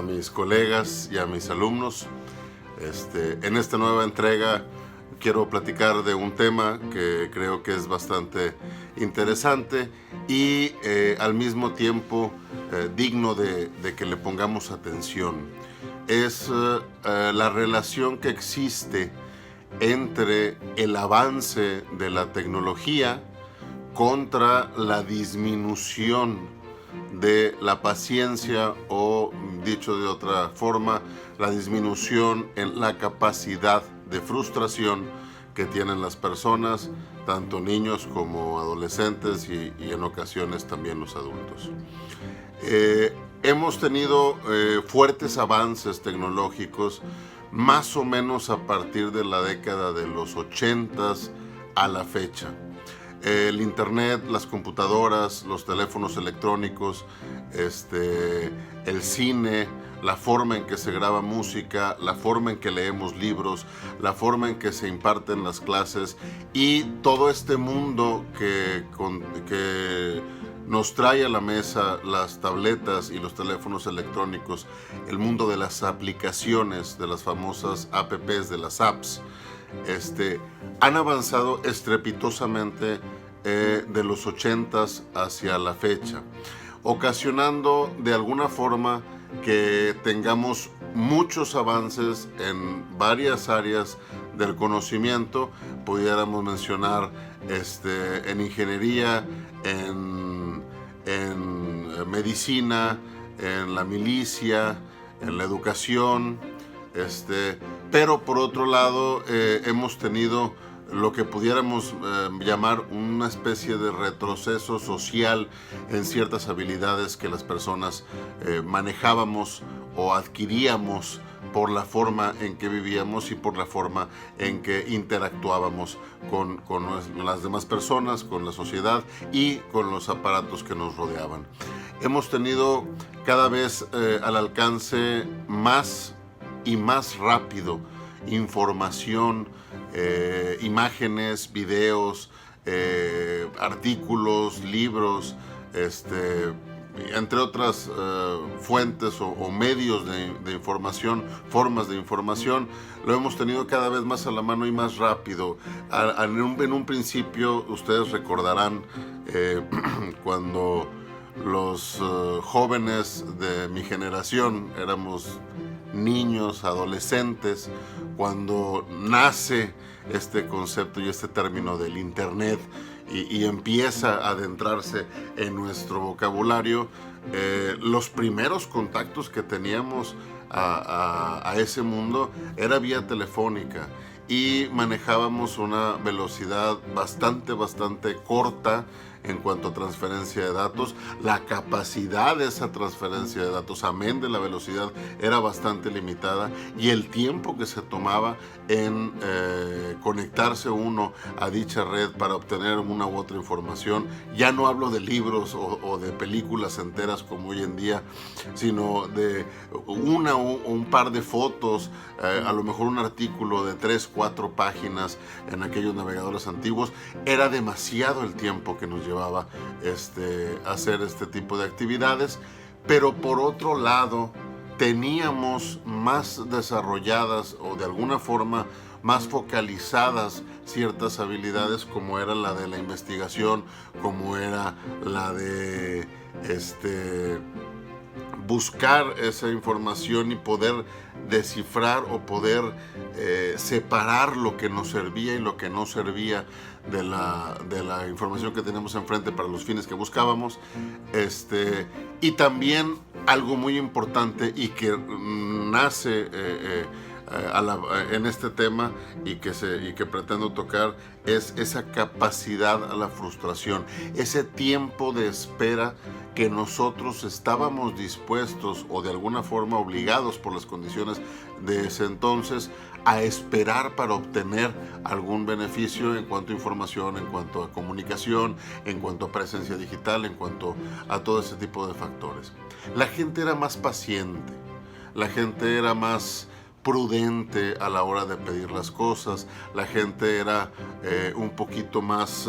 a mis colegas y a mis alumnos. En esta nueva entrega quiero platicar de un tema que creo que es bastante interesante y al mismo tiempo digno de que le pongamos atención. Es la relación que existe entre el avance de la tecnología contra la disminución de la paciencia, o dicho de otra forma, la disminución en la capacidad de frustración que tienen las personas, tanto niños como adolescentes y en ocasiones también los adultos. Hemos tenido fuertes avances tecnológicos más o menos a partir de la década de los 80s a la fecha. El internet, las computadoras, los teléfonos electrónicos, el cine, la forma en que se graba música, la forma en que leemos libros, la forma en que se imparten las clases y todo este mundo que nos trae a la mesa las tabletas y los teléfonos electrónicos, el mundo de las aplicaciones, de las famosas apps, de las apps, han avanzado estrepitosamente de los 80s hacia la fecha, ocasionando de alguna forma que tengamos muchos avances en varias áreas del conocimiento. Pudiéramos mencionar en ingeniería, en medicina, en la milicia, en la educación, pero por otro lado hemos tenido lo que pudiéramos llamar una especie de retroceso social en ciertas habilidades que las personas manejábamos o adquiríamos por la forma en que vivíamos y por la forma en que interactuábamos con las demás personas, con la sociedad y con los aparatos que nos rodeaban. Hemos tenido cada vez al alcance más y más rápido información, imágenes, videos, artículos, libros, entre otras fuentes o medios de información, formas de información. Lo hemos tenido cada vez más a la mano y más rápido. En un principio, ustedes recordarán cuando los jóvenes de mi generación éramos niños, adolescentes, cuando nace este concepto y este término del internet y empieza a adentrarse en nuestro vocabulario, los primeros contactos que teníamos a ese mundo era vía telefónica y manejábamos una velocidad bastante corta en cuanto a transferencia de datos. La capacidad de esa transferencia de datos, amén de la velocidad, era bastante limitada, y el tiempo que se tomaba en conectarse uno a dicha red para obtener una u otra información, ya no hablo de libros o de películas enteras como hoy en día, sino de una o un par de fotos, a lo mejor un artículo de 3-4 páginas en aquellos navegadores antiguos. Era demasiado el tiempo que nos llevaba hacer este tipo de actividades, pero por otro lado teníamos más desarrolladas o de alguna forma más focalizadas ciertas habilidades, como era la de la investigación, como era la de buscar esa información y poder descifrar o poder separar lo que nos servía y lo que no servía de la información que tenemos enfrente para los fines que buscábamos. Y también algo muy importante y que nace en este tema y que pretendo tocar es esa capacidad a la frustración, ese tiempo de espera que nosotros estábamos dispuestos o de alguna forma obligados por las condiciones de ese entonces a esperar para obtener algún beneficio en cuanto a información, en cuanto a comunicación, en cuanto a presencia digital, en cuanto a todo ese tipo de factores. La gente era más paciente, la gente era más prudente a la hora de pedir las cosas, la gente era un poquito más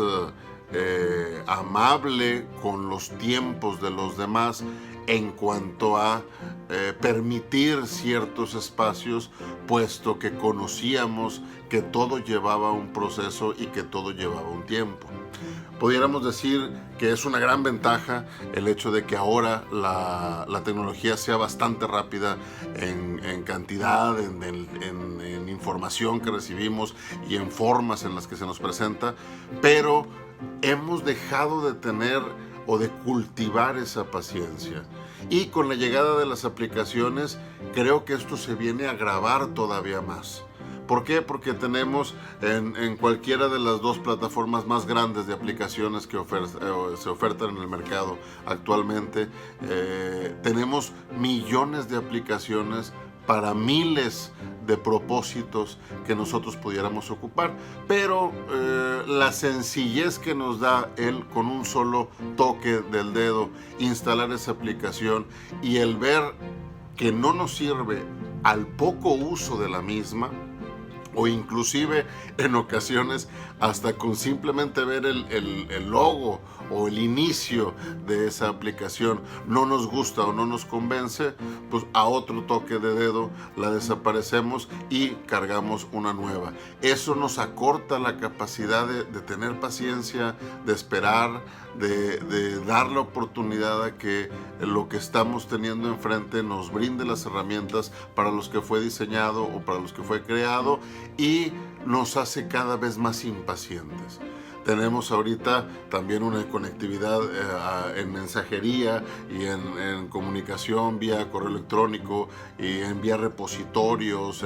amable con los tiempos de los demás, en cuanto a permitir ciertos espacios, puesto que conocíamos que todo llevaba un proceso y que todo llevaba un tiempo. Pudiéramos decir que es una gran ventaja el hecho de que ahora la tecnología sea bastante rápida en cantidad, en información que recibimos y en formas en las que se nos presenta, pero hemos dejado de tener o de cultivar esa paciencia. Y con la llegada de las aplicaciones, creo que esto se viene a agravar todavía más. ¿Por qué? Porque tenemos en cualquiera de las dos plataformas más grandes de aplicaciones que se ofertan en el mercado actualmente, tenemos millones de aplicaciones para miles de propósitos que nosotros pudiéramos ocupar, pero la sencillez que nos da el con un solo toque del dedo instalar esa aplicación y el ver que no nos sirve al poco uso de la misma, o inclusive en ocasiones hasta con simplemente ver el logo o el inicio de esa aplicación no nos gusta o no nos convence, pues a otro toque de dedo la desaparecemos y cargamos una nueva. Eso nos acorta la capacidad de tener paciencia, de esperar, de dar la oportunidad a que lo que estamos teniendo enfrente nos brinde las herramientas para los que fue diseñado o para los que fue creado, y nos hace cada vez más impacientes. Tenemos ahorita también una conectividad en mensajería y en comunicación vía correo electrónico y en vía repositorios,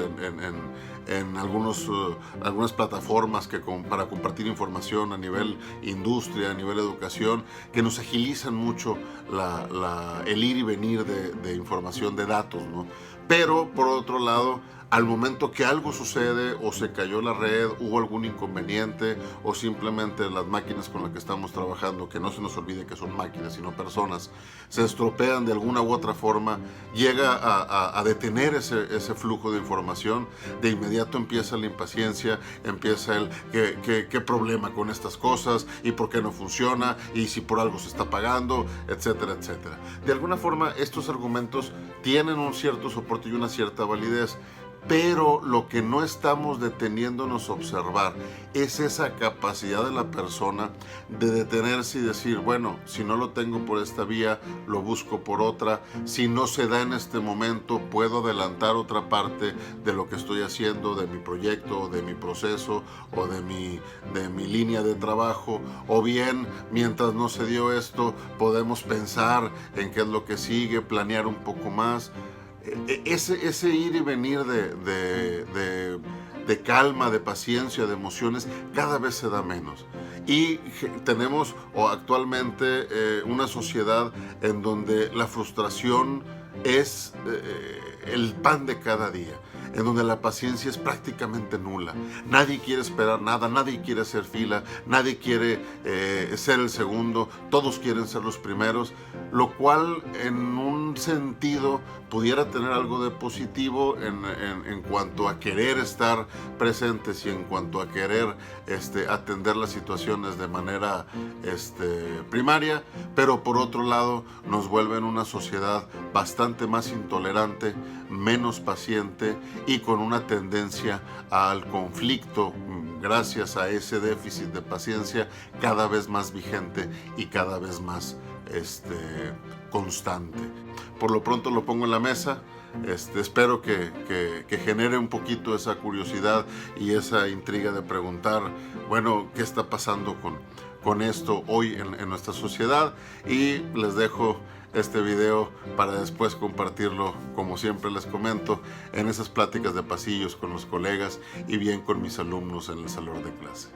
en algunas plataformas para compartir información a nivel industria, a nivel educación, que nos agilizan mucho el ir y venir de información, de datos, ¿no? Pero por otro lado, al momento que algo sucede o se cayó la red, hubo algún inconveniente o simplemente las máquinas con las que estamos trabajando, que no se nos olvide que son máquinas sino personas, se estropean de alguna u otra forma, llega a detener ese flujo de información, de inmediato empieza la impaciencia, empieza el ¿qué problema con estas cosas? ¿Y por qué no funciona? ¿Y si por algo se está pagando? Etcétera, etcétera. De alguna forma estos argumentos tienen un cierto soporte y una cierta validez, pero lo que no estamos deteniéndonos a observar es esa capacidad de la persona de detenerse y decir, bueno, si no lo tengo por esta vía, lo busco por otra. Si no se da en este momento, puedo adelantar otra parte de lo que estoy haciendo, de mi proyecto, de mi proceso o de mi línea de trabajo. O bien, mientras no se dio esto, podemos pensar en qué es lo que sigue, planear un poco más. Ese ir y venir de calma, de paciencia, de emociones, cada vez se da menos. Y tenemos actualmente una sociedad en donde la frustración es el pan de cada día, en donde la paciencia es prácticamente nula. Nadie quiere esperar nada, nadie quiere hacer fila, nadie quiere ser el segundo, todos quieren ser los primeros, lo cual en un sentido pudiera tener algo de positivo en cuanto a querer estar presentes y en cuanto a querer atender las situaciones de manera primaria, pero por otro lado nos vuelve en una sociedad bastante más intolerante, menos paciente y con una tendencia al conflicto, gracias a ese déficit de paciencia cada vez más vigente y cada vez más constante. Por lo pronto lo pongo en la mesa. Espero que genere un poquito esa curiosidad y esa intriga de preguntar, bueno, ¿qué está pasando con esto hoy en nuestra sociedad? Y les dejo este video para después compartirlo, como siempre les comento, en esas pláticas de pasillos con los colegas y bien con mis alumnos en el salón de clase.